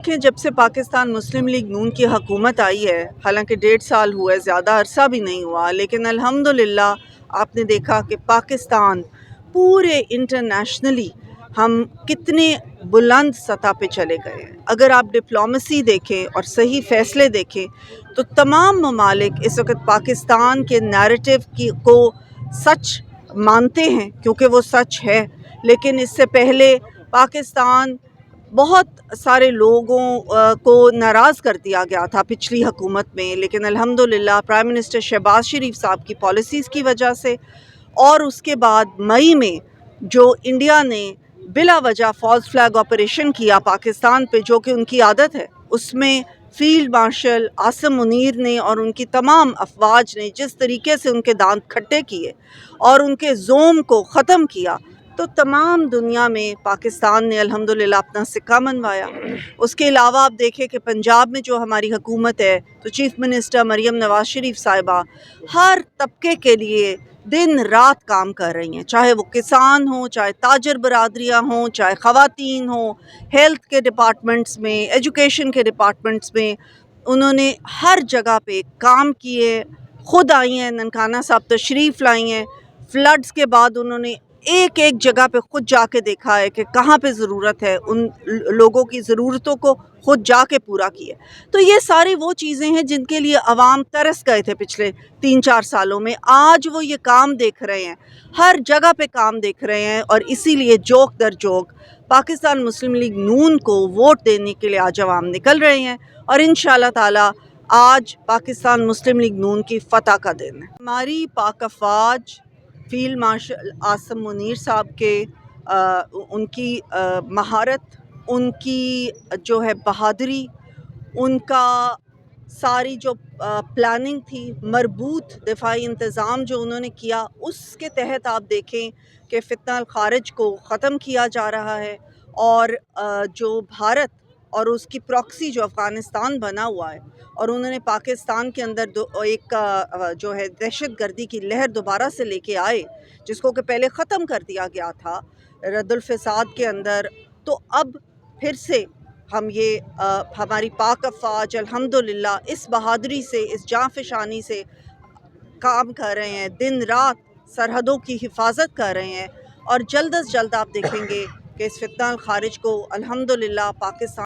کہ جب سے پاکستان مسلم لیگ نون کی حکومت آئی ہے، حالانکہ 1.5 سال ہوا ہے، زیادہ عرصہ بھی نہیں ہوا، لیکن الحمدللہ آپ نے دیکھا کہ پاکستان پورے انٹرنیشنلی ہم کتنے بلند سطح پہ چلے گئے ہیں۔ اگر آپ ڈپلومیسی دیکھیں اور صحیح فیصلے دیکھیں تو تمام ممالک اس وقت پاکستان کے نیریٹو کو سچ مانتے ہیں، کیونکہ وہ سچ ہے۔ لیکن اس سے پہلے پاکستان بہت سارے لوگوں کو ناراض کر دیا گیا تھا پچھلی حکومت میں، لیکن الحمدللہ پرائم منسٹر شہباز شریف صاحب کی پالیسیز کی وجہ سے اور اس کے بعد مئی میں جو انڈیا نے بلا وجہ فالس فلیگ آپریشن کیا پاکستان پہ، جو کہ ان کی عادت ہے، اس میں فیلڈ مارشل عاصم منیر نے اور ان کی تمام افواج نے جس طریقے سے ان کے دانت کھٹے کیے اور ان کے زوم کو ختم کیا، تو تمام دنیا میں پاکستان نے الحمدللہ اپنا سکہ منوایا۔ اس کے علاوہ آپ دیکھیں کہ پنجاب میں جو ہماری حکومت ہے تو چیف منسٹر مریم نواز شریف صاحبہ ہر طبقے کے لیے دن رات کام کر رہی ہیں، چاہے وہ کسان ہوں، چاہے تاجر برادریاں ہوں، چاہے خواتین ہوں، ہیلتھ کے ڈپارٹمنٹس میں، ایجوکیشن کے ڈپارٹمنٹس میں، انہوں نے ہر جگہ پہ کام کیے، خود آئی ہیں، ننکانہ صاحب تشریف لائی ہیں۔ فلڈز کے بعد انہوں نے ایک جگہ پہ خود جا کے دیکھا ہے کہ کہاں پہ ضرورت ہے، ان لوگوں کی ضرورتوں کو خود جا کے پورا کیے۔ تو یہ ساری وہ چیزیں ہیں جن کے لیے عوام ترس گئے تھے پچھلے 3-4 سالوں میں، آج وہ یہ کام دیکھ رہے ہیں، ہر جگہ پہ کام دیکھ رہے ہیں، اور اسی لیے جوک در جوک پاکستان مسلم لیگ نون کو ووٹ دینے کے لیے آج عوام نکل رہے ہیں، اور انشاءاللہ تعالی آج پاکستان مسلم لیگ نون کی فتح کا دن ہے۔ ہماری پاک افواج فیلڈ مارشل عاصم منیر صاحب کے ان کی مہارت، ان کی جو ہے بہادری، ان کا ساری جو پلاننگ تھی، مربوط دفاعی انتظام جو انہوں نے کیا، اس کے تحت آپ دیکھیں کہ فتنہ الخارج کو ختم کیا جا رہا ہے، اور جو بھارت اور اس کی پراکسی جو افغانستان بنا ہوا ہے، اور انہوں نے پاکستان کے اندر ایک جو ہے دہشت گردی کی لہر دوبارہ سے لے کے آئے، جس کو کہ پہلے ختم کر دیا گیا تھا رد الفساد کے اندر، تو اب پھر سے ہم یہ ہماری پاک افواج الحمدللہ اس بہادری سے، اس جاں فشانی سے کام کر رہے ہیں، دن رات سرحدوں کی حفاظت کر رہے ہیں، اور جلد از جلد آپ دیکھیں گے کہ اس فتنہ الخارج کو الحمدللہ پاکستان